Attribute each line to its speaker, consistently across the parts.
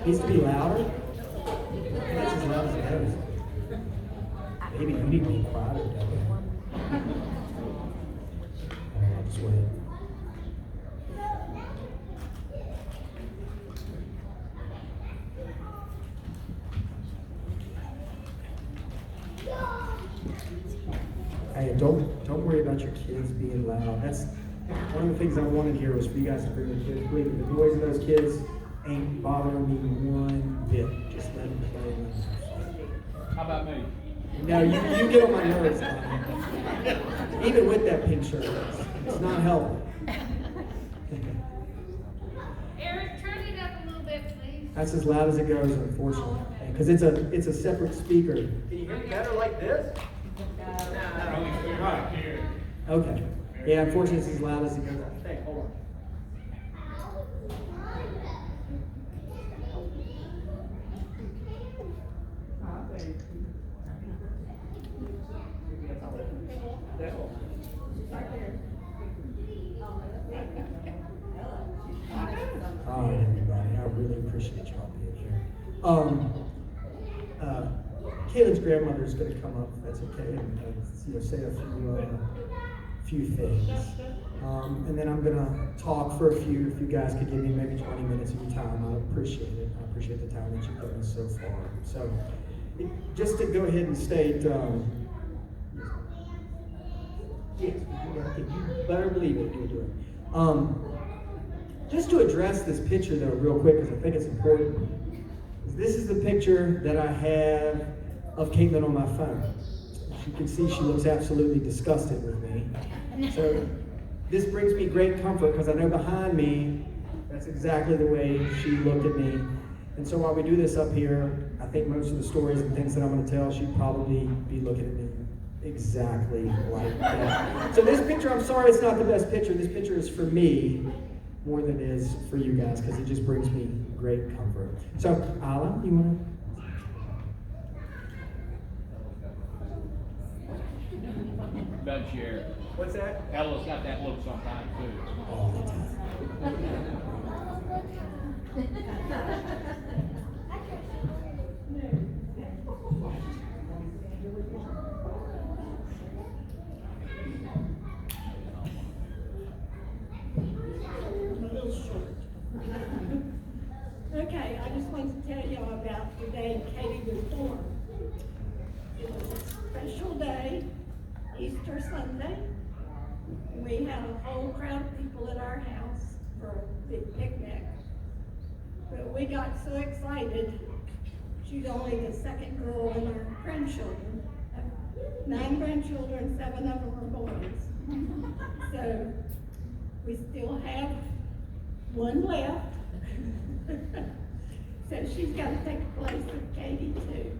Speaker 1: Needs to be louder? That's as loud as it goes. Maybe you need to be quieter. I'll just wait. Hey, don't worry about your kids being loud. That's one of the things I wanted here was for you guys to bring the kids. Believe me, the noise of those kids ain't bothering me one bit. Just let them play.
Speaker 2: How about me?
Speaker 1: No, you get on my nerves, Tom. Even with that pink shirt, it's not helping.
Speaker 3: Eric, turn it up a little bit, please.
Speaker 1: That's as loud as it goes, unfortunately, because it's a separate speaker. Can you hear me better like this? No. Okay. Yeah, unfortunately, it's as loud as it goes. Hey, hold on. All right, everybody. I really appreciate y'all being here. Kaitlins' grandmother is going to come up, if that's okay, and say a few things. And then I'm going to talk for a few. If you guys could give me maybe 20 minutes of your time, I'd appreciate it. I appreciate the time that you've given us so far. So, just to go ahead and state, yes, you better believe it, you'll do it. Just to address this picture, though, real quick, because I think it's important. This is the picture that I have of Kaitlin on my phone. As you can see, she looks absolutely disgusted with me. So this brings me great comfort because I know behind me, that's exactly the way she looked at me. And so while we do this up here, I think most of the stories and things that I'm going to tell, she'd probably be looking at me exactly like that. So this picture, I'm sorry it's not the best picture. This picture is for me more than it is for you guys because it just brings me great comfort. So, Alan, you want to?
Speaker 2: Does share.
Speaker 1: What's that?
Speaker 2: Ella's got that look sometimes too.
Speaker 1: All the time.
Speaker 4: Okay, I just wanted to tell y'all about the day Katie was born. It was a special day, Easter Sunday. We had a whole crowd of people at our house for a big picnic. But we got so excited. She's only the second girl in our grandchildren. I have 9 grandchildren, 7 of them are boys. So we still have 1 left. So she's got to take the place of Katie too.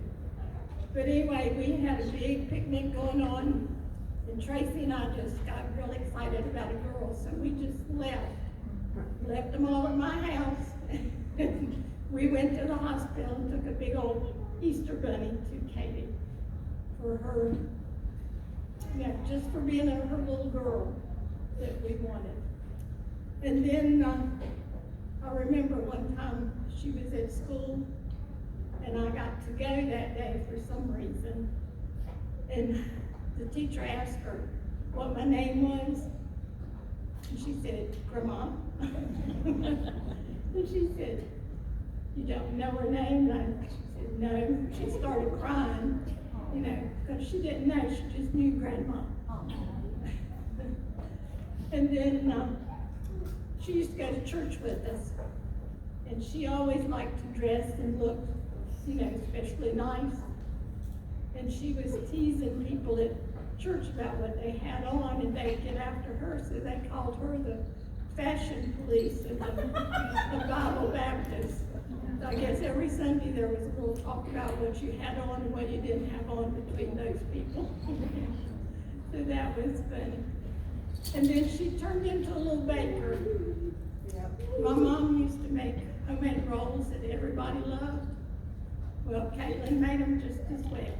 Speaker 4: But anyway, we had a big picnic going on, and Tracy and I just got really excited about a girl, so we just left them all at my house. We went to the hospital and took a big old Easter bunny to Katie for her, just for being her little girl that we wanted. And then I remember one time she was at school and I got to go that day for some reason. And the teacher asked her what my name was. And she said, Grandma. And she said, you don't know her name? And she said, no. She started crying, because she didn't know, she just knew Grandma. And then she used to go to church with us. And she always liked to dress and look, especially nice. And she was teasing people at church about what they had on, and they'd get after her, so they called her the fashion police of the Bible Baptist. So I guess every Sunday there was a little talk about what you had on and what you didn't have on between those people. So that was funny. And then she turned into a little baker. My mom used to make homemade rolls that everybody loved. Well, Kaitlin made them just as well.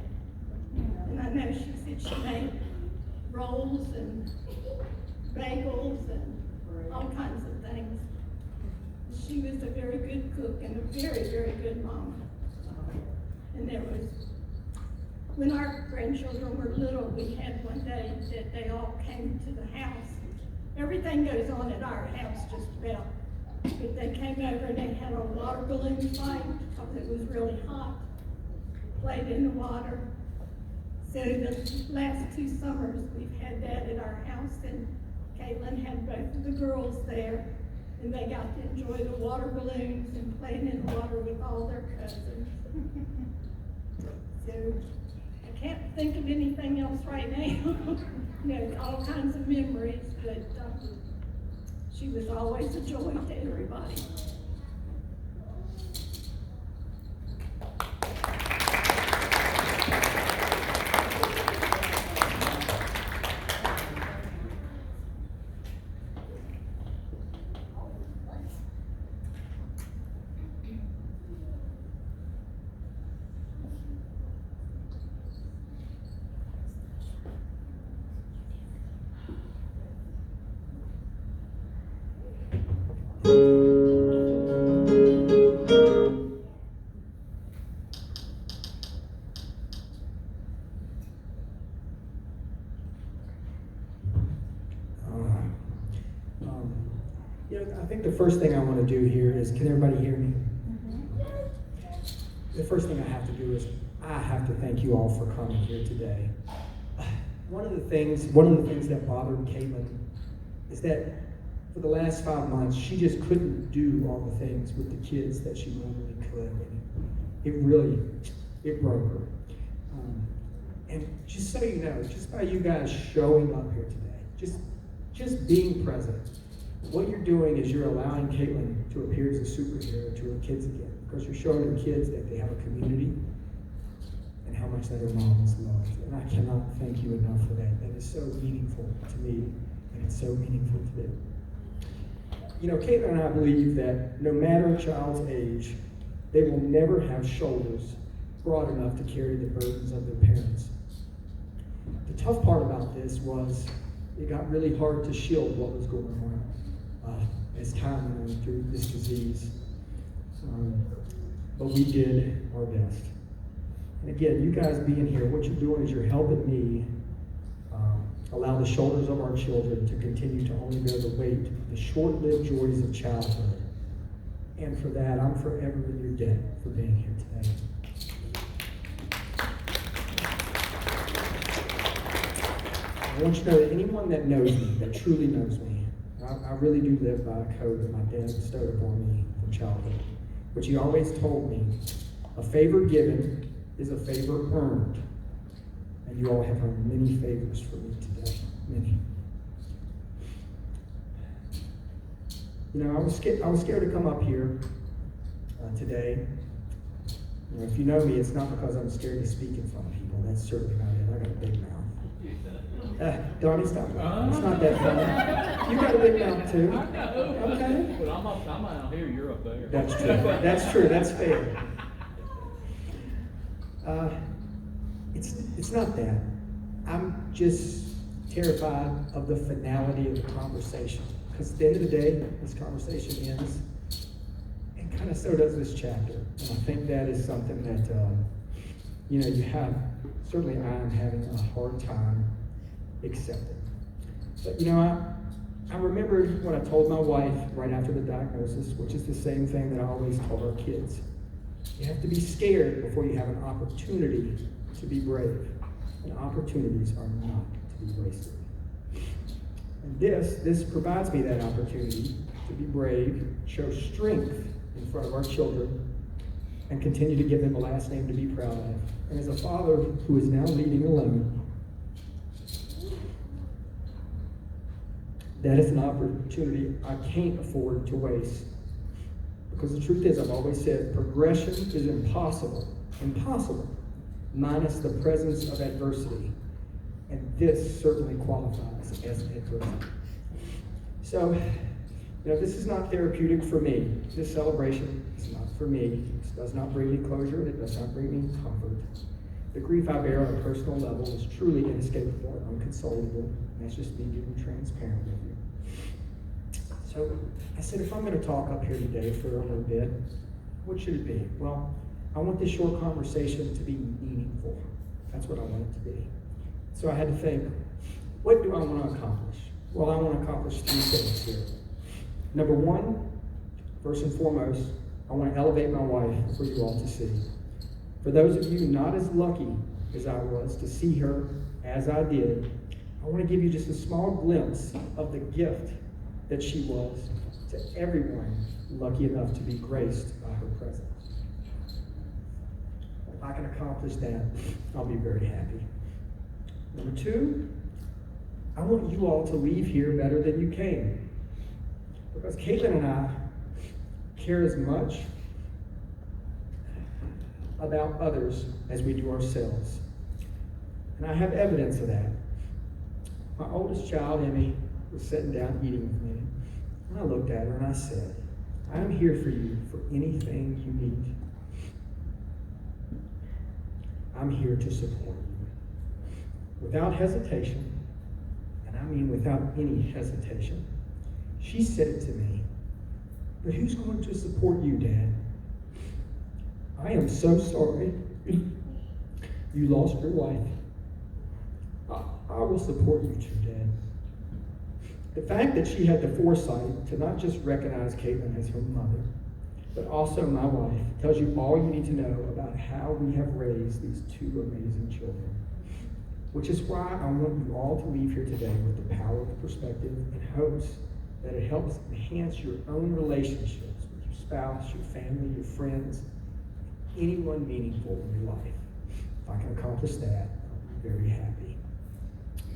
Speaker 4: And I know she said she made rolls and bagels and all kinds of things. She was a very good cook and a very, very good mom. And when our grandchildren were little, we had one day that they all came to the house. Everything goes on at our house just about. But they came over and they had a water balloon fight because it was really hot. Played in the water. So the last 2 summers we've had that at our house, and Kaitlin had both of the girls there, and they got to enjoy the water balloons and playing in the water with all their cousins. So I can't think of anything else right now. All kinds of memories, but she was always a joy to everybody.
Speaker 1: I think the first thing I want to do here is, can everybody hear me? The first thing I have to do is, I have to thank you all for coming here today. One of the things that bothered Kaitlin is that for the last 5 months, she just couldn't do all the things with the kids that she normally could. And it broke her. And just so you know, just by you guys showing up here today, just being present, what you're doing is you're allowing Kaitlin to appear as a superhero to her kids again, because you're showing her kids that they have a community and how much that her mom is loved. And I cannot thank you enough for that. That is so meaningful to me, and it's so meaningful to them. Kaitlin and I believe that no matter a child's age, they will never have shoulders broad enough to carry the burdens of their parents. The tough part about this was it got really hard to shield what was going on as time went on through this disease. But we did our best. And again, you guys being here, what you're doing is you're helping me allow the shoulders of our children to continue to only bear the weight of the short-lived joys of childhood. And for that, I'm forever in your debt for being here today. I want you to know that anyone that knows me, that truly knows me, I really do live by a code that my dad bestowed upon me from childhood, which he always told me, a favor given is a favor earned. And you all have earned many favors for me today, many. I was scared to come up here today. If you know me, it's not because I'm scared to speak in front of people. That's certainly not it. I got a big mouth. Donnie, stop. It's not that funny. You got a big mouth too. Okay.
Speaker 2: But I'm out here, you're up there.
Speaker 1: That's true. That's true. That's fair. It's not that. I'm just terrified of the finality of the conversation. Because at the end of the day, this conversation ends, and kind of so does this chapter. And I think that is something that, you have, certainly I am having a hard time accepting. But I remembered what I told my wife right after the diagnosis, which is the same thing that I always told our kids. You have to be scared before you have an opportunity to be brave. And opportunities are not to be wasted. And this provides me that opportunity to be brave, show strength in front of our children, and continue to give them a last name to be proud of. And as a father who is now leading alone, that is an opportunity I can't afford to waste. Because the truth is, I've always said, progression is impossible, minus the presence of adversity. And this certainly qualifies as adversity. So, this is not therapeutic for me. This celebration is not for me. This does not bring me closure, and it does not bring me comfort. The grief I bear on a personal level is truly inescapable and unconsolable. And that's just me being transparent with you. So I said, if I'm going to talk up here today for a little bit, what should it be? Well, I want this short conversation to be meaningful. That's what I want it to be. So I had to think, what do I want to accomplish? Well, I want to accomplish 3 things here. Number 1, first and foremost, I want to elevate my wife for you all to see. For those of you not as lucky as I was to see her as I did, I want to give you just a small glimpse of the gift that she was to everyone lucky enough to be graced by her presence. If I can accomplish that, I'll be very happy. Number 2, I want you all to leave here better than you came. Because Kaitlin and I care as much about others as we do ourselves. And I have evidence of that. My oldest child, Emmy, was sitting down eating with me. And I looked at her and I said, I'm here for you for anything you need. I'm here to support you. Without hesitation, and I mean without any hesitation, she said it to me, but who's going to support you, Dad? I am so sorry you lost your wife. I will support you too, Dad. The fact that she had the foresight to not just recognize Kaitlin as her mother, but also my wife, tells you all you need to know about how we have raised these 2 amazing children. Which is why I want you all to leave here today with the power of perspective and hopes that it helps enhance your own relationships with your spouse, your family, your friends, anyone meaningful in your life. If I can accomplish that, I'll be very happy.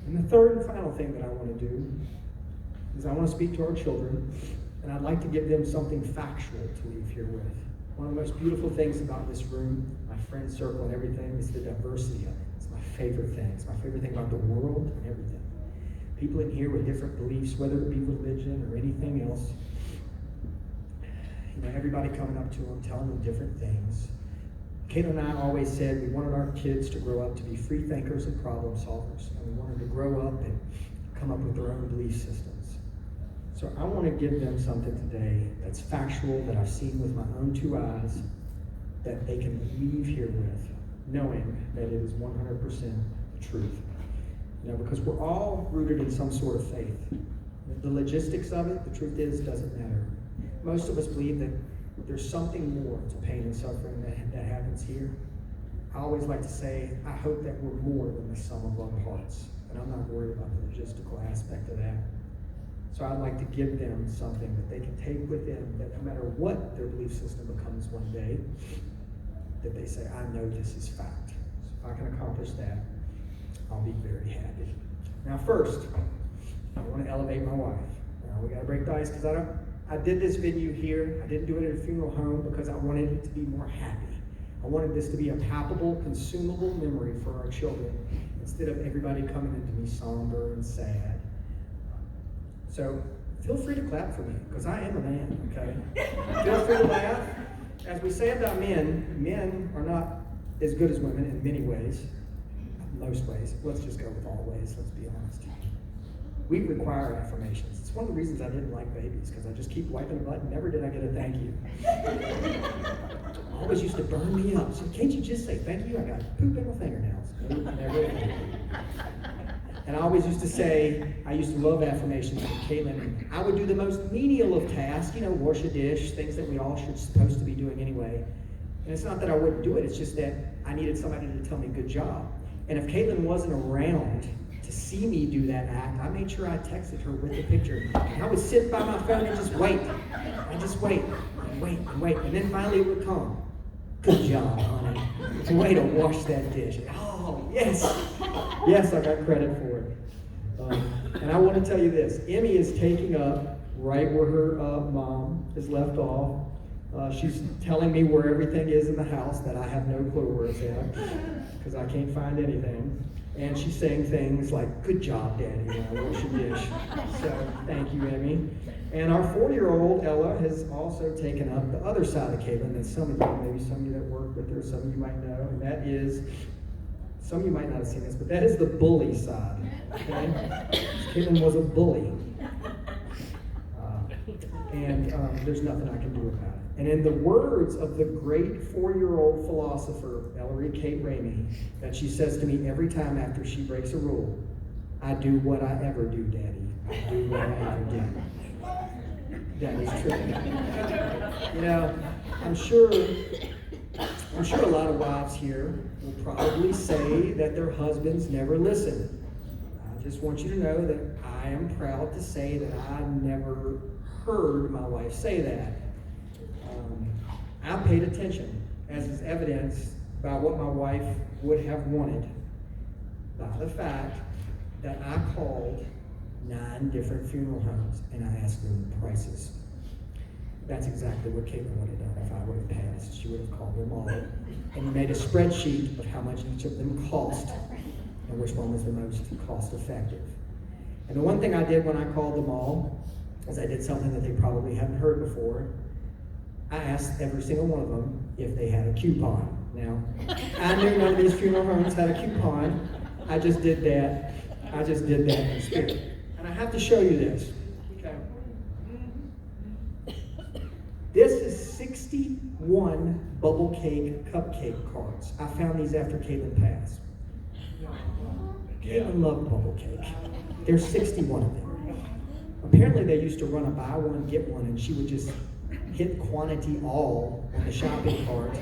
Speaker 1: And the third and final thing that I want to do is I want to speak to our children, and I'd like to give them something factual to leave here with. One of the most beautiful things about this room, my friend circle and everything, is the diversity of it. It's my favorite thing. It's my favorite thing about the world and everything. People in here with different beliefs, whether it be religion or anything else. Everybody coming up to them, telling them different things. Kaitlin and I always said we wanted our kids to grow up to be free thinkers and problem solvers. And we wanted them to grow up and come up with their own belief systems. So I want to give them something today that's factual, that I've seen with my own 2 eyes, that they can leave here with, knowing that it is 100% the truth. Because we're all rooted in some sort of faith. The logistics of it, the truth is, doesn't matter. Most of us believe that there's something more to pain and suffering that happens here. I always like to say, I hope that we're more than the sum of our parts. And I'm not worried about the logistical aspect of that. So I'd like to give them something that they can take with them, that no matter what their belief system becomes one day, that they say, I know this is fact. So if I can accomplish that, I'll be very happy. Now first, I want to elevate my wife. Now we got to break the ice, because I did this venue here. I didn't do it at a funeral home because I wanted it to be more happy. I wanted this to be a palpable, consumable memory for our children, instead of everybody coming into me somber and sad. So feel free to clap for me, because I am a man, okay? Feel free to laugh. As we say about men are not as good as women in many ways, most ways. Let's just go with all ways, let's be honest. We require affirmations. It's one of the reasons I didn't like babies, because I just keep wiping the butt and never did I get a thank you. Always used to burn me up. So can't you just say thank you? I got poop in my fingernails. Never thank you. And I always used to say, I used to love affirmations with Kaitlin, and I would do the most menial of tasks, wash a dish, things that we all should supposed to be doing anyway. And it's not that I wouldn't do it, it's just that I needed somebody to tell me good job. And if Kaitlin wasn't around to see me do that act, I made sure I texted her with the picture. And I would sit by my phone and just wait. I just wait and wait and wait. And then finally it would come. Good job, honey. Way to wash that dish. Oh, yes. Yes, I got credit for it. And I want to tell you this. Emmy is taking up right where her mom is left off. She's telling me where everything is in the house that I have no clue where it's at because I can't find anything. And she's saying things like, good job, Daddy, when I wash your dish. So thank you, Emmy. And our 4-year-old, Ella, has also taken up the other side of Kaitlin that some of you, maybe some of you that work with her, some of you might know, and that is, some of you might not have seen this, but that is the bully side. Okay? Kaitlin was a bully. And there's nothing I can do about it. And in the words of the great 4-year-old philosopher, Ellery Kate Ramey, that she says to me every time after she breaks a rule, I do what I ever do, Daddy. I do what I ever do. That is true. You know, I'm sure a lot of wives here will probably say that their husbands never listen. I just want you to know that I am proud to say that I never heard my wife say that. I paid attention, as is evidenced by what my wife would have wanted, by the fact that I called 9 different funeral homes and I asked them prices. That's exactly what Kaitlin would have done if I would have passed. She would have called them all and made a spreadsheet of how much each of them cost and which one was the most cost effective. And the one thing I did when I called them all is I did something that they probably hadn't heard before. I asked every single one of them if they had a coupon. Now, I knew none of these funeral homes had a coupon. I just did that. In spirit. And I have to show you this. Okay. This is 61 bubble cake cupcake cards. I found these after Kaitlin passed. Kaitlin loved bubble cake. There's 61 of them. Apparently they used to run a buy one, get one, and she would just hit quantity all on the shopping cart.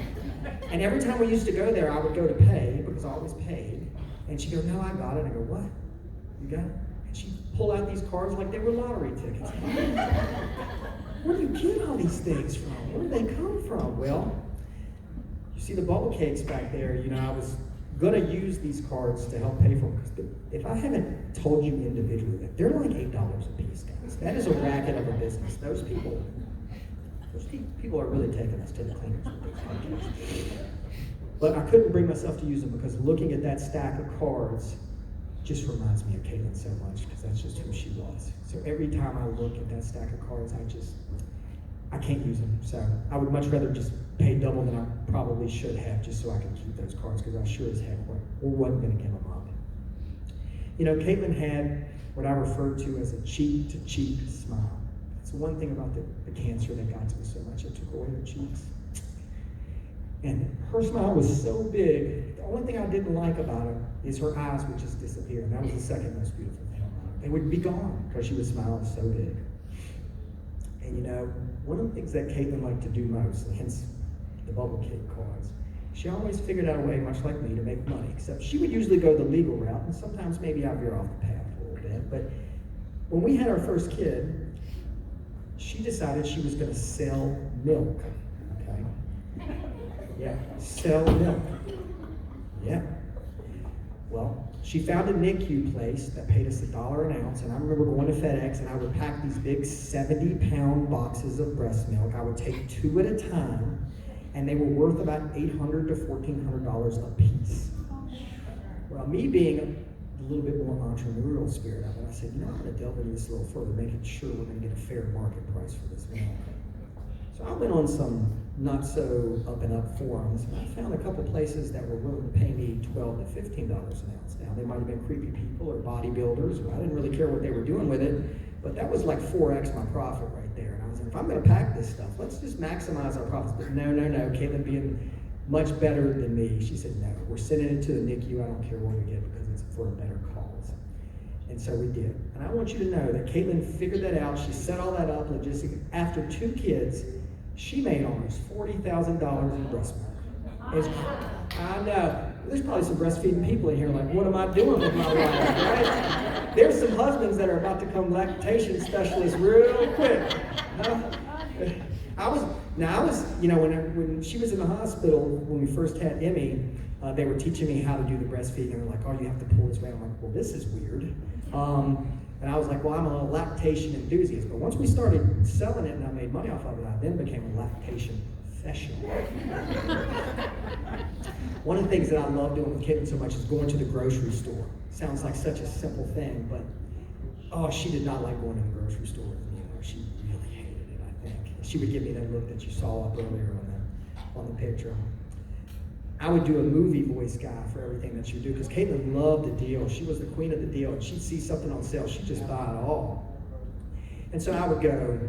Speaker 1: And every time we used to go there, I would go to pay, because I always paid. And she'd go, no, I got it. I go, what? You got it? And she'd pull out these cards like they were lottery tickets. Where do you get all these things from? Where do they come from? Well, you see the bubble cakes back there, you know, I was gonna use these cards to help pay for them. If I haven't told you individually that they're like $8 a piece, guys. That is a racket of a business. Those people are really taking us to the cleaners with these cards. But I couldn't bring myself to use them because looking at that stack of cards just reminds me of Kaitlin so much because that's just who she was. So every time I look at that stack of cards, I can't use them. So I would much rather just pay double than I probably should have just so I could keep those cards because I sure as heck wasn't going to give them up. You know, Kaitlin had what I refer to as a cheek-to-cheek smile. It's the one thing about the cancer that got to me so much. It took away her cheeks. And her smile was so big, the only thing I didn't like about her is her eyes would just disappear. And that was the second most beautiful thing about her. They would be gone because she would smile so big. And you know, one of the things that Kaitlin liked to do most, hence the bubble cake cards, she always figured out a way, much like me, to make money. Except she would usually go the legal route, and sometimes maybe I veer off the path a little bit. But when we had our first kid, she decided she was going to sell milk. Okay? Yeah, sell milk. Yeah. Well, she found a NICU place that paid us $1 an ounce, and I remember going to FedEx, and I would pack these big 70-pound boxes of breast milk. I would take 2 at a time, and they were worth about $800 to $1,400 a piece. Well, me being a little bit more entrepreneurial spirit of it, I said, you know, I'm going to delve into this a little further, making sure we're going to get a fair market price for this milk. So I went on some not so up and up forums, and I found a couple places that were willing to pay me $12 to $15 an ounce. Now, they might have been creepy people or bodybuilders, or I didn't really care what they were doing with it, but that was like 4x my profit right there. And I was like, if I'm going to pack this stuff, let's just maximize our profits. But no, Kaitlin being much better than me, she said, no, we're sending it to the NICU. I don't care what we get because it's for a better cause. And so we did. And I want you to know that Kaitlin figured that out. She set all that up logistically. After 2 kids, she made almost $40,000 in breast milk. I know. There's probably some breastfeeding people in here like, what am I doing with my life, right? There's some husbands that are about to become lactation specialists real quick. Huh? I was, when she was in the hospital, when we first had Emmy, they were teaching me how to do the breastfeeding, and they're like, oh, you have to pull this way. I'm like, well, this is weird. And I was like, well, I'm a lactation enthusiast. But once we started selling it and I made money off of it, I then became a lactation professional. One of the things that I love doing with Kaitlin so much is going to the grocery store. Sounds like such a simple thing, but she did not like going to the grocery store with me. She really hated it, I think. She would give me that look that you saw up earlier on the picture. I would do a movie voice guy for everything that she would do, because Kaitlin loved the deal. She was the queen of the deal, and she'd see something on sale, she'd just buy it all. And so I would go,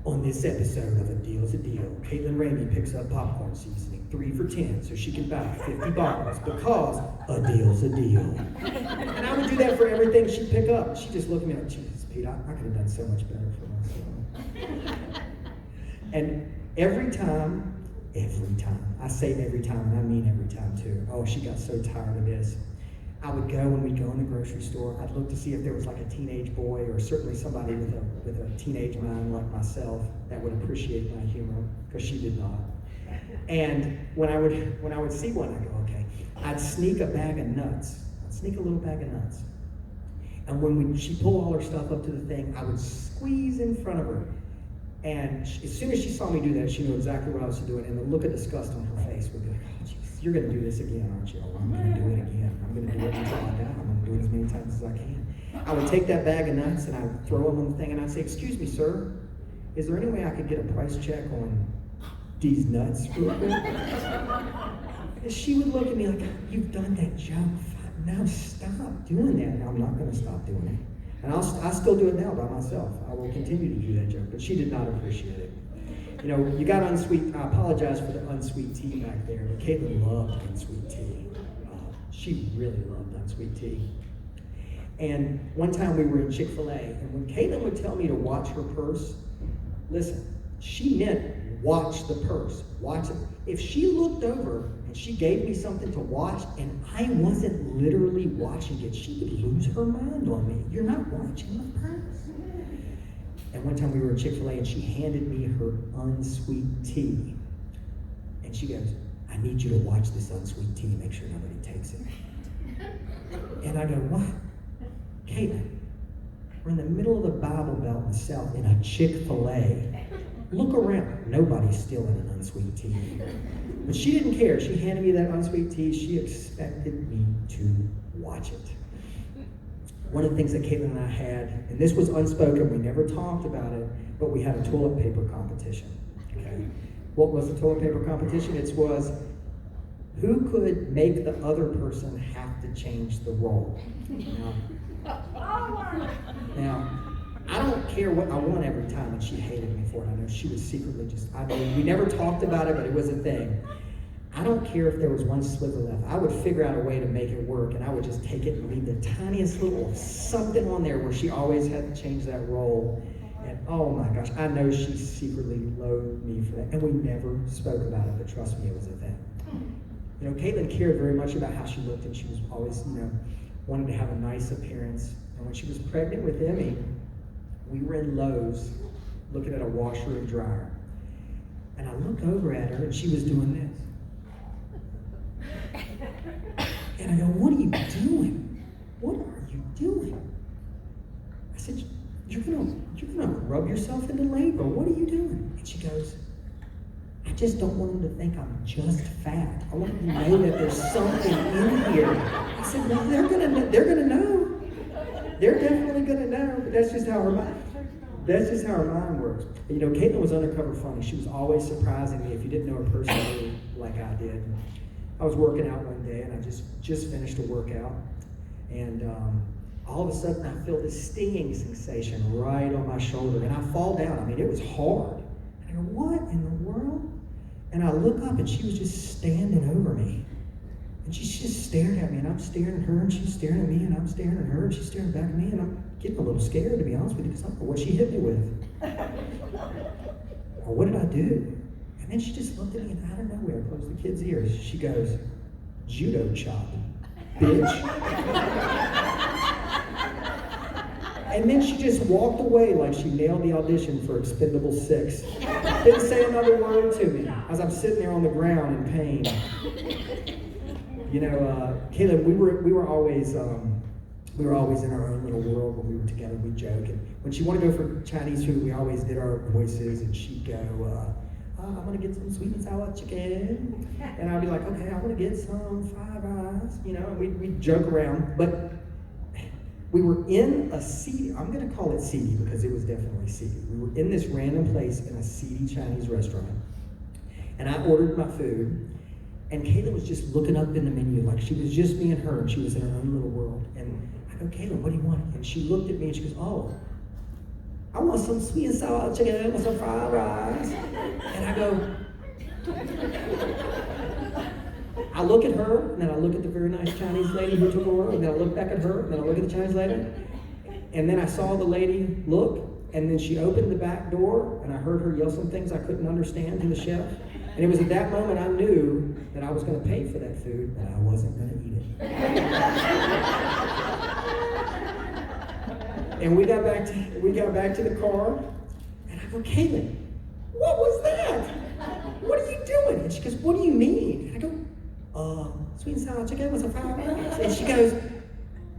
Speaker 1: on this episode of A Deal's a Deal, Kaitlin Ramey picks up popcorn seasoning, 3 for $10, so she can buy 50 bottles, because a deal's a deal. And I would do that for everything she'd pick up. She'd just look at me like, Jesus, Pete, I could have done so much better for myself. And every time, I say every time, and I mean every time too. Oh, she got so tired of this. I would go, when we'd go in the grocery store, I'd look to see if there was like a teenage boy, or certainly somebody with a teenage mind like myself that would appreciate my humor, because she did not. And when I would see one, I'd go, okay. I'd sneak a bag of nuts. I'd sneak a little bag of nuts. And when she'd pull all her stuff up to the thing, I would squeeze in front of her. And as soon as she saw me do that, she knew exactly what I was doing. And the look of disgust on her face would be like, oh, jeez, you're going to do this again, aren't you? Oh, I'm going to do it again. I'm going to do it until I die. I'm going to do it as many times as I can. I would take that bag of nuts and I would throw them on the thing, and I'd say, excuse me, sir, is there any way I could get a price check on these nuts real quick? And she would look at me like, you've done that joke. Now stop doing that. And I'm not going to stop doing it. And I still do it now by myself. I will continue to do that joke, but she did not appreciate it. You know, you got unsweet, I apologize for the unsweet tea back there, but Kaitlin loved unsweet tea. She really loved unsweet tea. And one time we were in Chick-fil-A, and when Kaitlin would tell me to watch her purse, listen, she meant watch the purse, watch it. If she looked over and she gave me something to watch and I wasn't literally watching it, she would lose her mind on me. You're not watching the purse. And one time we were at Chick-fil-A and she handed me her unsweet tea. And she goes, I need you to watch this unsweet tea, make sure nobody takes it. And I go, what? Kaitlin, we're in the middle of the Bible Belt in the South in a Chick-fil-A. Look around. Nobody's stealing an unsweet tea. But she didn't care. She handed me that unsweet tea. She expected me to watch it. One of the things that Kaitlin and I had, and this was unspoken, we never talked about it, but we had a toilet paper competition. Okay? What was the toilet paper competition? It was who could make the other person have to change the role. Now, I don't care what I won every time, and she hated me for it. I know she was secretly we never talked about it, but it was a thing. I don't care if there was one sliver left. I would figure out a way to make it work, and I would just take it and leave the tiniest little something on there where she always had to change that role. And oh my gosh, I know she secretly loathed me for that. And we never spoke about it, but trust me, it was a thing. You know, Kaitlin cared very much about how she looked, and she was always, wanted to have a nice appearance. And when she was pregnant with Emmy, we were in Lowe's looking at a washer and dryer. And I looked over at her and she was doing this. And I go, what are you doing? What are you doing? I said, you're gonna rub yourself into labor. What are you doing? And she goes, I just don't want them to think I'm just fat. I want them to know that there's something in here. I said, well, they're gonna know. They're definitely gonna know, but that's just how her mind works. You know, Kaitlin was undercover funny. She was always surprising me if you didn't know her personally like I did. I was working out one day and I just finished a workout, and all of a sudden I feel this stinging sensation right on my shoulder, and I fall down. I mean, it was hard. And I go, what in the world? And I look up and she was just standing over me. And she just stared at me, and I'm staring at her, and she's staring at me, and I'm staring at her, and she's staring back at me, and I'm getting a little scared, to be honest with you, because I don't know what she hit me with. Or what did I do? And then she just looked at me, and out of nowhere, closed the kid's ears. She goes, judo chop, bitch. And then she just walked away like she nailed the audition for Expendable 6. Didn't say another word to me as I'm sitting there on the ground in pain. You know, Caleb, we were always in our own little world when we were together. We'd joke, and when she wanted to go for Chinese food, we always did our voices, and she'd go, "I'm gonna get some sweet and sour chicken," and I'd be like, "Okay, I want to get some fried rice," you know. And we'd joke around, but we were in a seedy, I'm gonna call it seedy because it was definitely seedy. We were in this random place in a seedy Chinese restaurant, and I ordered my food, and Kayla was just looking up in the menu like she was just me and her, and she was in her own little world. And I go, "Kayla, what do you want?" And she looked at me and she goes, "Oh, I want some sweet and sour chicken with some fried rice." And I go, I look at her, and then I look at the very nice Chinese lady who took over, and then I look back at her, and then I look at the Chinese lady, and then I saw the lady look, and then she opened the back door, and I heard her yell some things I couldn't understand to the chef. And it was at that moment I knew that I was going to pay for that food, but I wasn't going to eat it. And we got back to the car, and I go, "Caitlin, what was that? What are you doing?" And she goes, "What do you mean?" And I go, "Sweet and sour chicken with some fried rice." And she goes,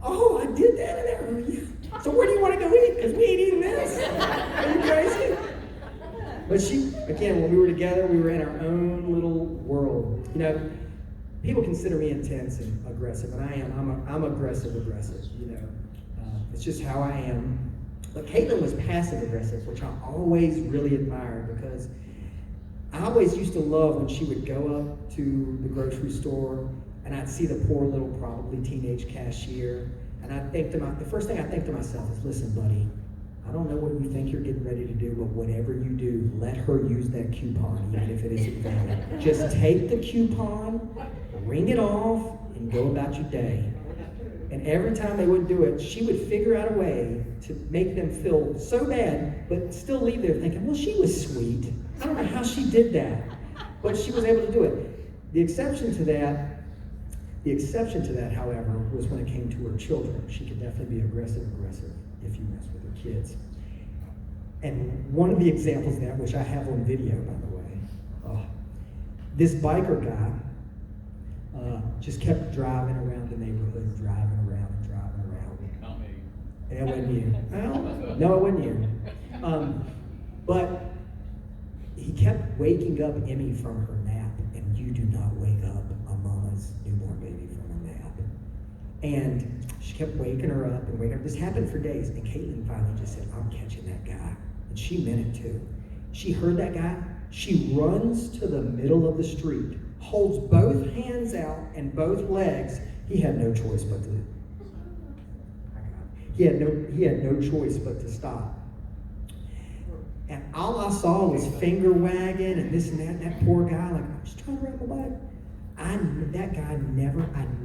Speaker 1: "Oh, I did that in there." I go, "Yeah. So where do you want to go eat? Because we ain't eating this. Are you crazy?" But she, again, when we were together, we were in our own little world. You know, people consider me intense and aggressive, and I am. I'm aggressive, you know. It's just how I am. But Caitlin was passive aggressive, which I always really admired, because I always used to love when she would go up to the grocery store and I'd see the poor little, probably teenage cashier, and I'd think to the first thing I think to myself is, "Listen, buddy, I don't know what you think you're getting ready to do, but whatever you do, let her use that coupon, even if it isn't valid. Just take the coupon, ring it off, and go about your day." And every time they wouldn't do it, she would figure out a way to make them feel so bad, but still leave there thinking, "Well, she was sweet. I don't know how she did that, but she was able to do it." The exception to that, however, was when it came to her children. She could definitely be aggressive if you mess with her kids. And one of the examples of that, which I have on video, by the way, this biker guy just kept driving around the neighborhood, driving around.
Speaker 2: Not me.
Speaker 1: It wasn't you. Well, no, it wasn't you. But he kept waking up Emmy from her nap, and you do not wake up a mama's newborn baby from a nap. And she kept waking her up and waking her up. This happened for days, and Caitlin finally just said, "I'm catching that guy." And she meant it too. She heard that guy. She runs to the middle of the street, holds both hands out and both legs. He had no choice but to. He had no choice but to stop. And all I saw was finger wagging and this and that. And that poor guy, like, "I'm just trying to ride my bike." I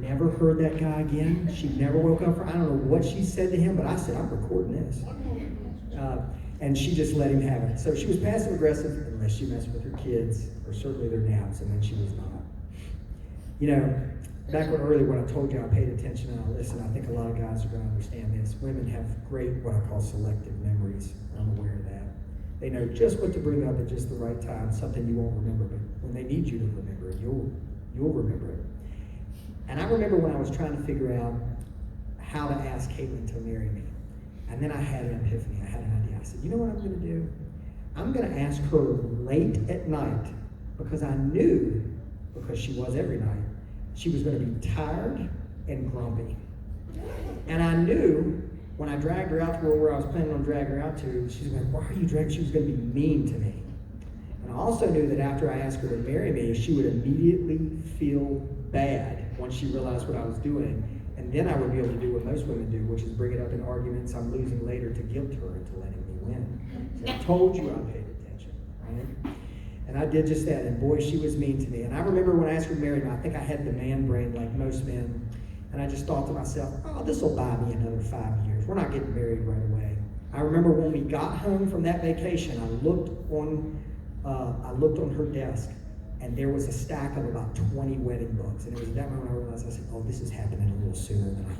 Speaker 1: never heard that guy again. She never woke up. I don't know what she said to him, but I said, "I'm recording this." And she just let him have it. So she was passive aggressive unless she messed with her kids, or certainly their naps, and then she was not. You know, back earlier when I told you I paid attention and I listened, I think a lot of guys are going to understand this. Women have great, what I call selective memories. I'm aware of that. They know just what to bring up at just the right time, something you won't remember, but when they need you to remember it, you'll remember it. And I remember when I was trying to figure out how to ask Caitlin to marry me. And then I had an epiphany, I had an idea. I said, "You know what I'm going to do? I'm going to ask her late at night, because I knew, because she was every night, she was going to be tired and grumpy. And I knew when I dragged her out to where I was planning on dragging her out to, she was going, "Why are you dragging?" She was going to be mean to me. And I also knew that after I asked her to marry me, she would immediately feel bad once she realized what I was doing. And then I would be able to do what most women do, which is bring it up in arguments I'm losing later to guilt her into letting me win. So I told you I paid attention, right? And I did just that, and boy, she was mean to me. And I remember when I asked her to marry me, I think I had the man brain like most men, and I just thought to myself, "Oh, this will buy me another 5 years. We're not getting married right away." I remember when we got home from that vacation, I looked on her desk, and there was a stack of about 20 wedding books. And it was at that moment I realized, I said, oh, this is happening a little sooner than I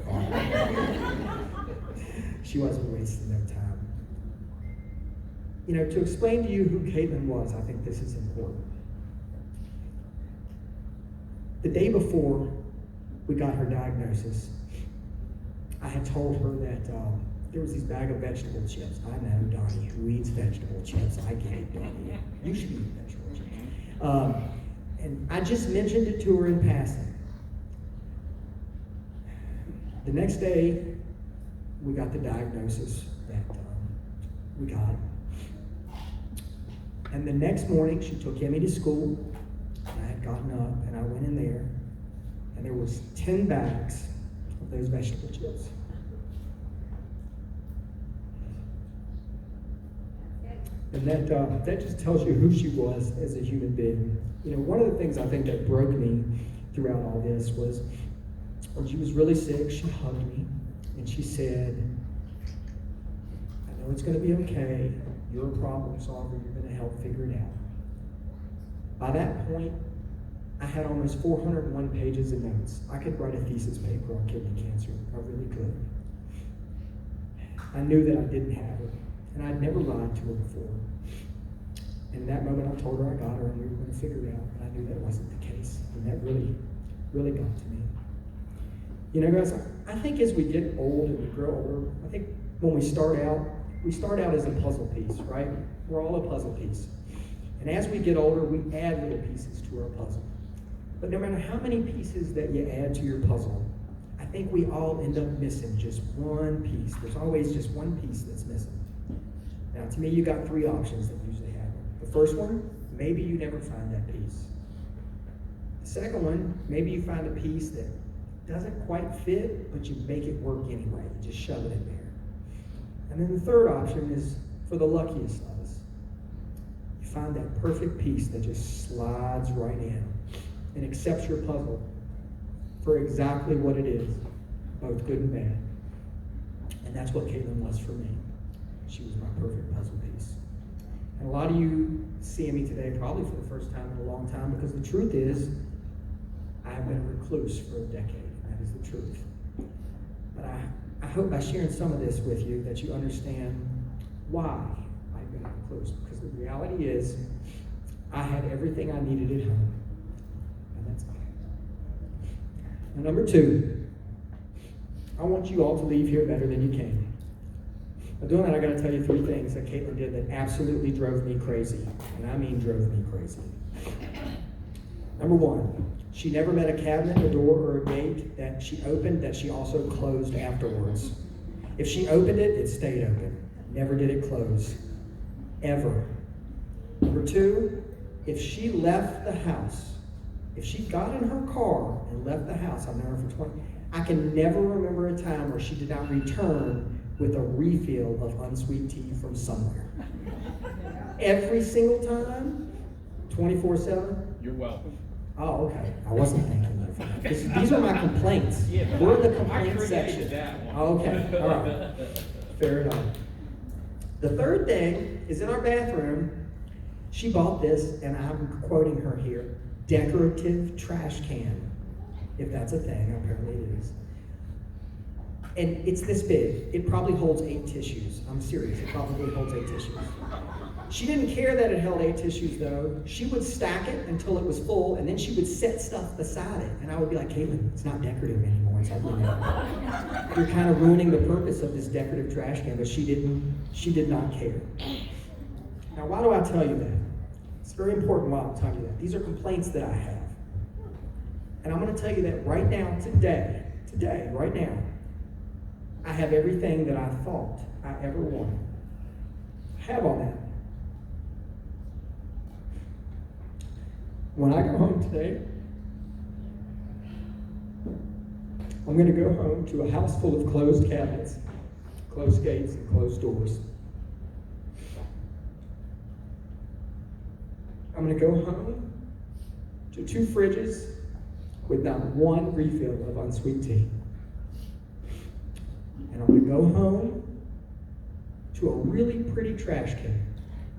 Speaker 1: thought. She wasn't wasting no time. You know, to explain to you who Kaitlin was, I think this is important. The day before we got her diagnosis, I had told her that there was these bag of vegetable chips. I know, Donnie, who eats vegetable chips? I get it, Donnie. You should eat vegetable chips. And I just mentioned it to her in passing. The next day, we got the diagnosis that we got. And the next morning, she took Emmy to school. And I had gotten up, and I went in there, and there was 10 bags of those vegetable chips. And that just tells you who she was as a human being. You know, one of the things I think that broke me throughout all this was when she was really sick, she hugged me and she said, I know it's going to be okay. You're a problem solver. You're going to help figure it out. By that point, I had almost 401 pages of notes. I could write a thesis paper on kidney cancer. I really could. I knew that I didn't have it. And I'd never lied to her before. And in that moment, I told her I got her and we were going to figure it out. And I knew that wasn't the case. And that really, really got to me. You know, guys, I think as we get old and we grow older, I think when we start out as a puzzle piece, right? We're all a puzzle piece. And as we get older, we add little pieces to our puzzle. But no matter how many pieces that you add to your puzzle, I think we all end up missing just one piece. There's always just one piece that's missing. Now, to me, you got three options that usually happen. The first one, maybe you never find that piece. The second one, maybe you find a piece that doesn't quite fit, but you make it work anyway. You just shove it in there. And then the third option is for the luckiest of us. You find that perfect piece that just slides right in and accepts your puzzle for exactly what it is, both good and bad. And that's what Kaitlin was for me. She was my perfect puzzle piece. And a lot of you see me today probably for the first time in a long time, because the truth is, I have been a recluse for a decade. That is the truth. But I hope by sharing some of this with you that you understand why I've been a recluse. Because the reality is, I had everything I needed at home. And that's all. Now, number two, I want you all to leave here better than you came. But doing that, I got to tell you three things that Kaitlin did that absolutely drove me crazy. And I mean drove me crazy. Number one, she never met a cabinet, a door, or a gate that she opened that she also closed afterwards. If she opened it, it stayed open. Never did it close. Ever. Number two, if she left the house, if she got in her car and left the house, I've known her for 20, I can never remember a time where she did not return with a refill of unsweet tea from somewhere. Every single time, 24/7.
Speaker 2: You're welcome.
Speaker 1: Oh, okay. I wasn't thinking of that. These are my complaints. We're in the complaint section.
Speaker 2: That one.
Speaker 1: Okay, all right. Fair enough. The third thing is in our bathroom, she bought this, and I'm quoting her here, decorative trash can. If that's a thing, apparently it is. And it's this big. It probably holds 8 tissues. I'm serious, it probably holds 8 tissues. She didn't care that it held 8 tissues though. She would stack it until it was full, and then she would set stuff beside it. And I would be like, Kaitlin, it's not decorative anymore, it's ugly now. You're kind of ruining the purpose of this decorative trash can, but she did not care. Now, why do I tell you that? It's very important why I'm telling you that. These are complaints that I have. And I'm going to tell you that right now, today, right now, I have everything that I thought I ever wanted. I have all that. When I go home today, I'm going to go home to a house full of closed cabinets, closed gates, and closed doors. I'm going to go home to 2 fridges with not one refill of unsweet tea. And I'm going to go home to a really pretty trash can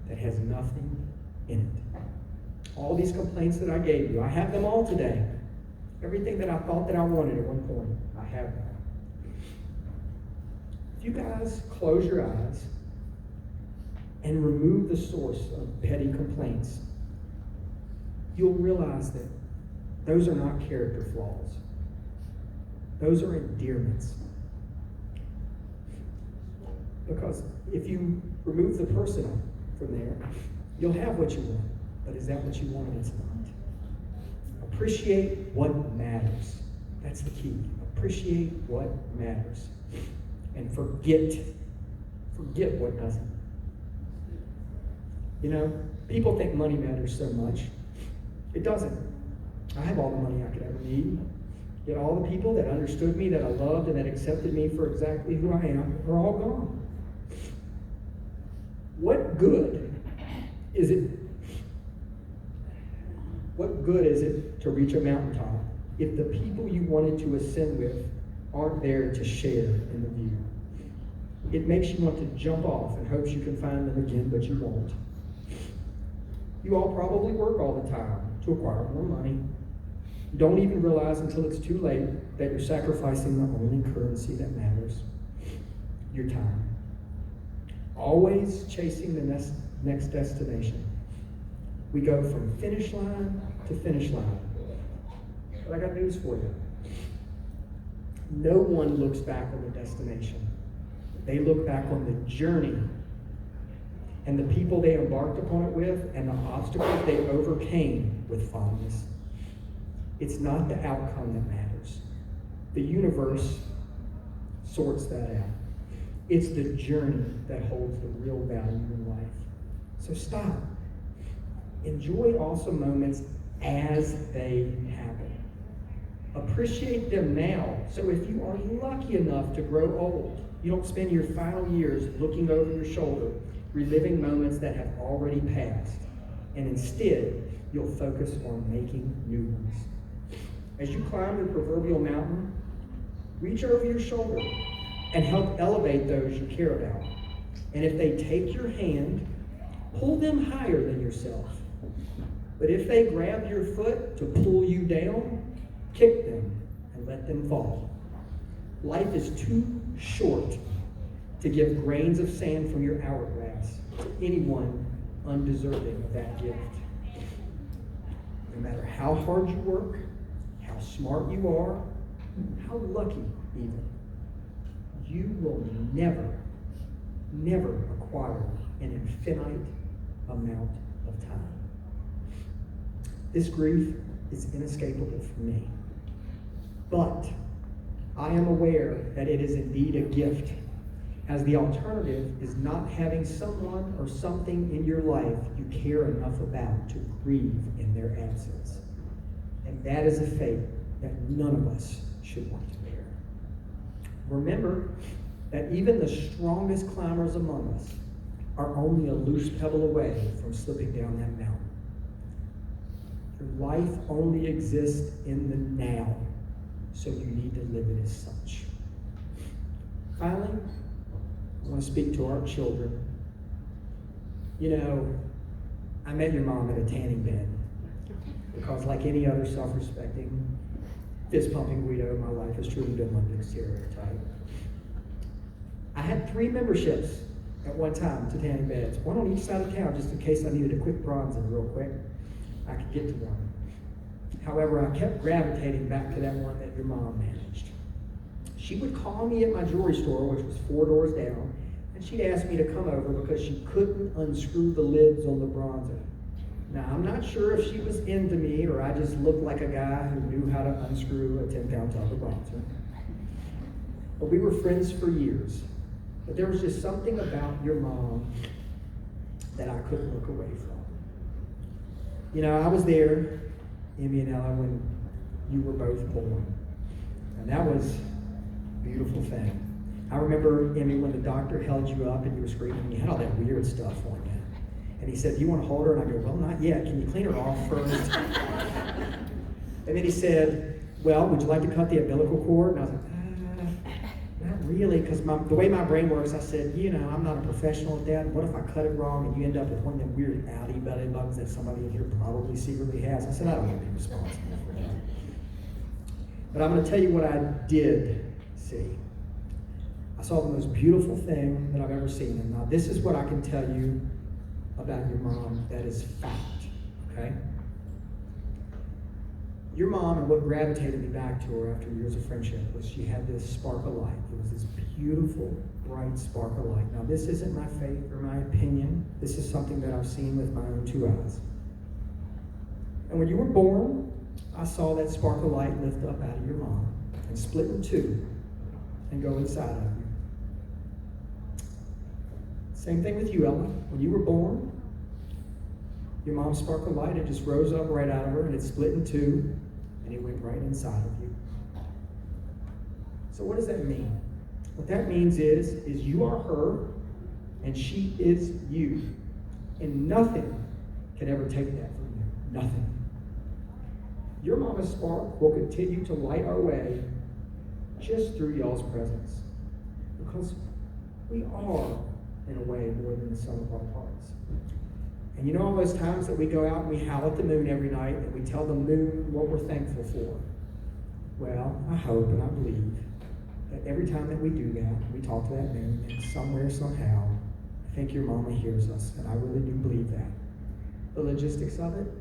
Speaker 1: that has nothing in it. All these complaints that I gave you, I have them all today. Everything that I thought that I wanted at one point, I have them. If you guys close your eyes and remove the source of petty complaints, you'll realize that those are not character flaws. Those are endearments. Because if you remove the person from there, you'll have what you want. But is that what you want? It's not. Appreciate what matters. That's the key. Appreciate what matters. And forget what doesn't. You know, people think money matters so much. It doesn't. I have all the money I could ever need. Yet all the people that understood me, that I loved, and that accepted me for exactly who I am are all gone. What good is it? What good is it to reach a mountaintop if the people you wanted to ascend with aren't there to share in the view? It makes you want to jump off and hopes you can find them again, but you won't. You all probably work all the time to acquire more money. You don't even realize until it's too late that you're sacrificing the only currency that matters, your time. Always chasing the next destination. We go from finish line to finish line. But I got news for you. No one looks back on the destination. They look back on the journey and the people they embarked upon it with and the obstacles they overcame with fondness. It's not the outcome that matters. The universe sorts that out. It's the journey that holds the real value in life. So stop. Enjoy awesome moments as they happen. Appreciate them now, so if you are lucky enough to grow old, you don't spend your final years looking over your shoulder, reliving moments that have already passed, and instead, you'll focus on making new ones. As you climb the proverbial mountain, reach over your shoulder and help elevate those you care about. And if they take your hand, pull them higher than yourself. But if they grab your foot to pull you down, kick them and let them fall. Life is too short to give grains of sand from your hourglass to anyone undeserving of that gift. No matter how hard you work, how smart you are, how lucky even, you will never acquire an infinite amount of time. This grief is inescapable for me. But I am aware that it is indeed a gift, as the alternative is not having someone or something in your life you care enough about to grieve in their absence. And that is a fate that none of us should want to bear. Remember that even the strongest climbers among us are only a loose pebble away from slipping down that mountain. Your life only exists in the now, so you need to live it as such. Finally, I want to speak to our children. You know, I met your mom at a tanning bed because, like any other self-respecting, fist-pumping widow, my life has truly been one big stereotype. I had 3 memberships at one time to tanning beds, one on each side of town, just in case I needed a quick bronzing real quick. I could get to one. However, I kept gravitating back to that one that your mom managed. She would call me at my jewelry store, which was 4 doors down, and she'd ask me to come over because she couldn't unscrew the lids on the bronzer. Now, I'm not sure if she was into me or I just looked like a guy who knew how to unscrew a 10-pound tub of bronzer. But we were friends for years. But there was just something about your mom that I couldn't look away from. You know, I was there, Emmy and Ella, when you were both born. And that was a beautiful thing. I remember, Emmy, when the doctor held you up and you were screaming, and you had all that weird stuff on you. And he said, "Do you want to hold her?" And I go, "Well, not yet. Can you clean her off first?" And then he said, "Well, would you like to cut the umbilical cord?" And I was like, not really, because the way my brain works, I said, I'm not a professional at that. What if I cut it wrong and you end up with one of them weird Audi belly buttons that somebody in here probably secretly has? I said, I don't want to be responsible for that. But I'm going to tell you what I did see. I saw the most beautiful thing that I've ever seen. And now this is what I can tell you about your mom that is fact, okay? Your mom, and what gravitated me back to her after years of friendship, was she had this spark of light. It was this beautiful, bright spark of light. Now, this isn't my faith or my opinion. This is something that I've seen with my own two eyes. And when you were born, I saw that spark of light lift up out of your mom and split in two and go inside of you. Same thing with you, Ella. When you were born, your mom's spark of light, it just rose up right out of her and it split in two and it went right inside of you. So what does that mean? What that means is you are her and she is you. And nothing can ever take that from you. Nothing. Your mama's spark will continue to light our way just through y'all's presence. Because we are, in a way, more than the sum of our parts. And you know all those times that we go out and we howl at the moon every night and we tell the moon what we're thankful for? Well, I hope and I believe that every time that we do that, we talk to that moon, and somewhere, somehow, I think your mama hears us, and I really do believe that. The logistics of it,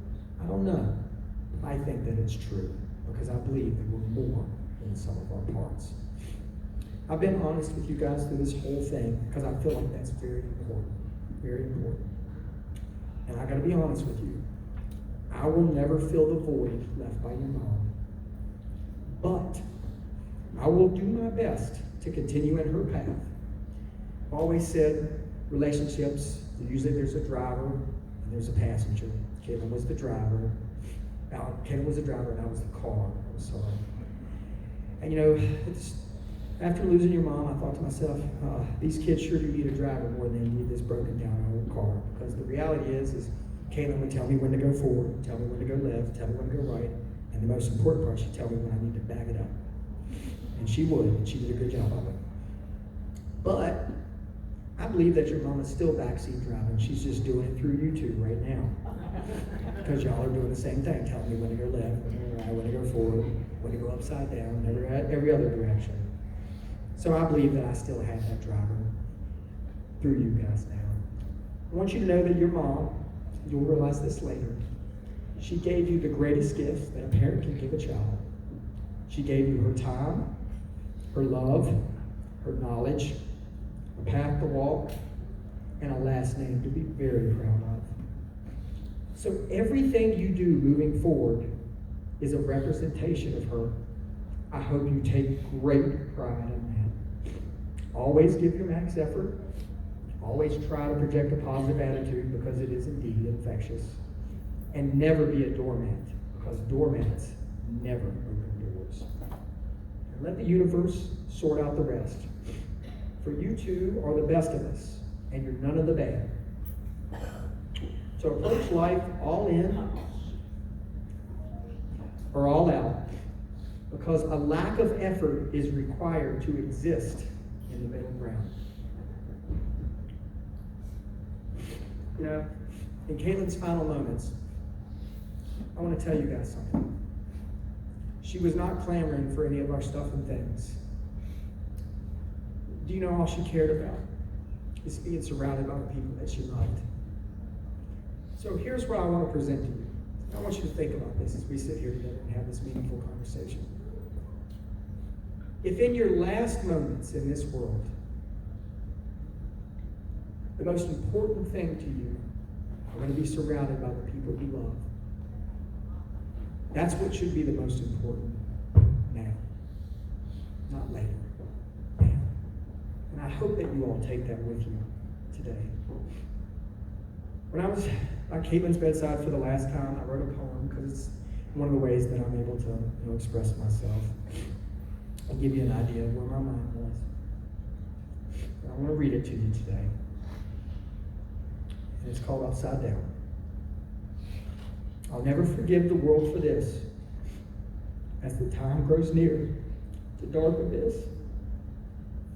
Speaker 1: I don't know. I think that it's true, because I believe that we're more than the sum of our parts. I've been honest with you guys through this whole thing, because I feel like that's very important. Very important. And I gotta be honest with you. I will never fill the void left by your mom. But I will do my best to continue in her path. I've always said relationships, usually there's a driver and there's a passenger. Kaitlin was the driver. Kaitlin was the driver and I was the car. I'm sorry. And after losing your mom, I thought to myself, these kids sure do need a driver more than they need this broken down old car. Because the reality is Kaitlin would tell me when to go forward, tell me when to go left, tell me when to go right, and the most important part, she'd tell me when I need to back it up. And she would, and she did a good job of it. But I believe that your mom is still backseat driving. She's just doing it through you two right now. Because y'all are doing the same thing, telling me when to go left, when to go right, when to go forward, when to go upside down, every other direction. So I believe that I still have that driver through you guys now. I want you to know that your mom, you'll realize this later, she gave you the greatest gift that a parent can give a child. She gave you her time, her love, her knowledge, a path to walk, and a last name to be very proud of. So everything you do moving forward is a representation of her. I hope you take great pride in that. Always give your max effort. Always try to project a positive attitude because it is indeed infectious. And never be a doormat because doormats never open doors. And let the universe sort out the rest. For you two are the best of us, and you're none of the bad. So approach life all in or all out, because a lack of effort is required to exist in the middle ground. In Kaitlin's final moments, I want to tell you guys something. She was not clamoring for any of our stuff and things. Do you know all she cared about is being surrounded by the people that she loved? So here's what I want to present to you. I want you to think about this as we sit here together and have this meaningful conversation. If in your last moments in this world, the most important thing to you are going to be surrounded by the people you love, that's what should be the most important now, not later, now. And I hope that you all take that with you today. When I was at Kaitlin's bedside for the last time, I wrote a poem because it's one of the ways that I'm able to express myself and give you an idea of where my mind was. I want to read it to you today. And it's called Upside Down. I'll never forgive the world for this. As the time grows near to dark abyss,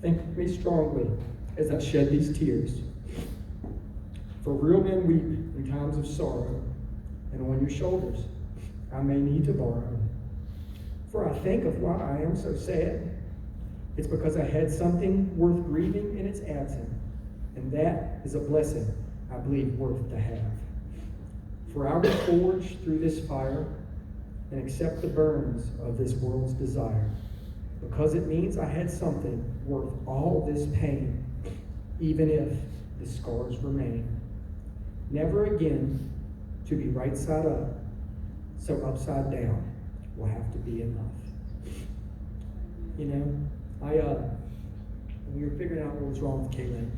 Speaker 1: think of me strongly as I shed these tears. For real men weep in times of sorrow, and on your shoulders I may need to borrow. For I think of why I am so sad. It's because I had something worth grieving in its absence, and that is a blessing I believe worth to have. For I will forge through this fire and accept the burns of this world's desire, because it means I had something worth all this pain, even if the scars remain. Never again to be right side up, so upside down will have to be enough. You know, when we were figuring out what was wrong with Kaitlin,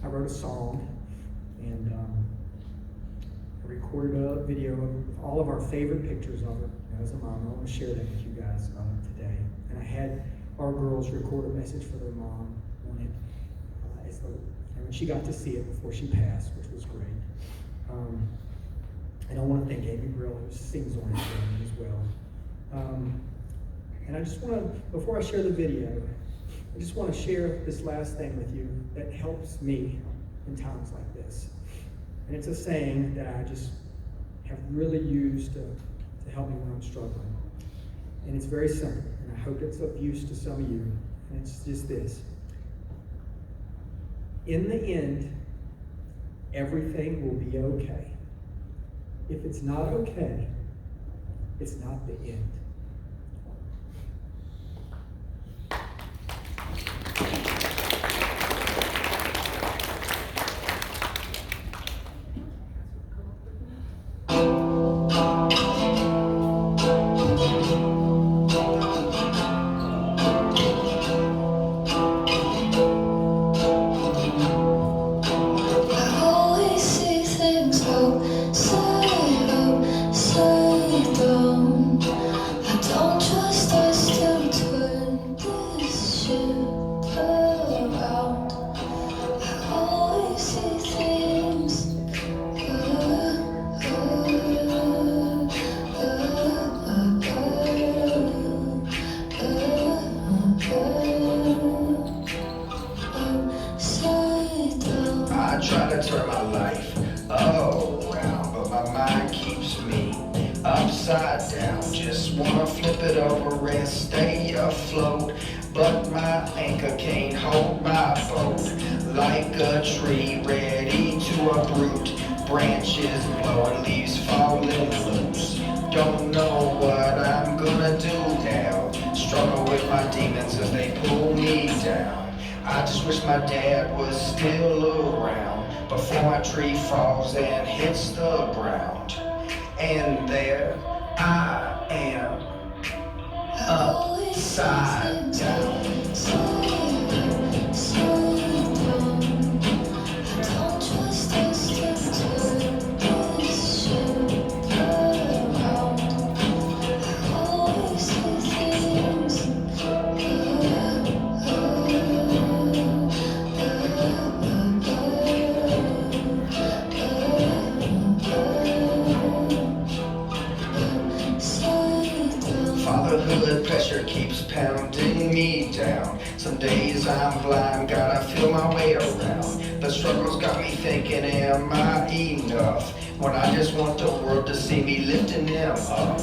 Speaker 1: I wrote a song, and I recorded a video of all of our favorite pictures of her as a mom. I want to share that with you guys today. And I had our girls record a message for their mom on it, and she got to see it before she passed, which was great. And I want to thank Amy Brill, who sings on it for me as well. And I just want to, before I share the video, I just want to share this last thing with you that helps me in times like this. And it's a saying that I just have really used to help me when I'm struggling. And it's very simple, and I hope it's of use to some of you. And it's just this. In the end, everything will be okay. If it's not okay, it's not the end.
Speaker 2: Turn my life around, but my mind keeps me upside down. Just wanna flip it over and stay afloat, but my anchor can't hold my boat. Like a tree ready to uproot, branches blowing, leaves falling loose. Don't know what I'm gonna do now. Struggle with my demons as they pull me down. I just wish my dad was still around before my tree falls and hits the ground. And there I am, upside down. Fatherhood pressure keeps pounding me down. Some days I'm blind, gotta feel my way around. The struggles got me thinking, am I enough? When I just want the world to see me lifting them up.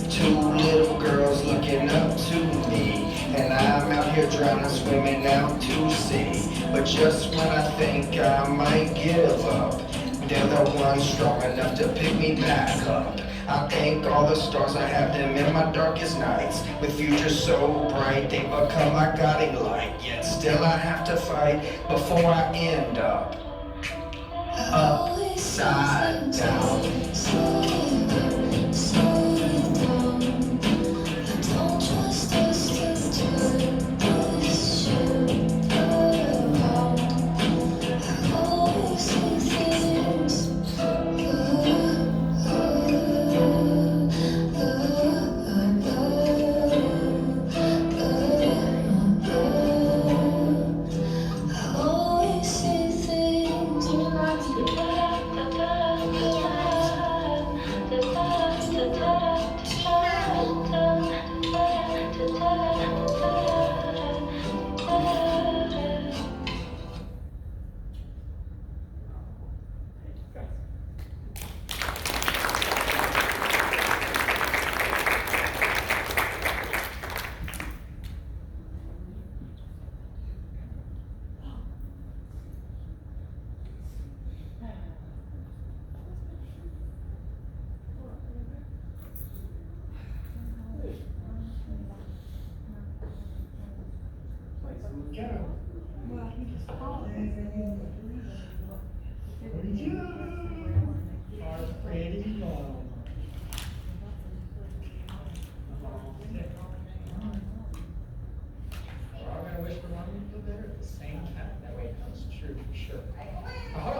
Speaker 2: Two little girls looking up to me, and I'm out here drowning, swimming out to sea. But just when I think I might give up, they're the ones strong enough to pick me back up. I thank all the stars I have them in my darkest nights. With futures so bright, they become my guiding light. Yet still I have to fight before I end up upside down.
Speaker 5: wish for one to feel better at the same time. That way it comes true for sure. I hope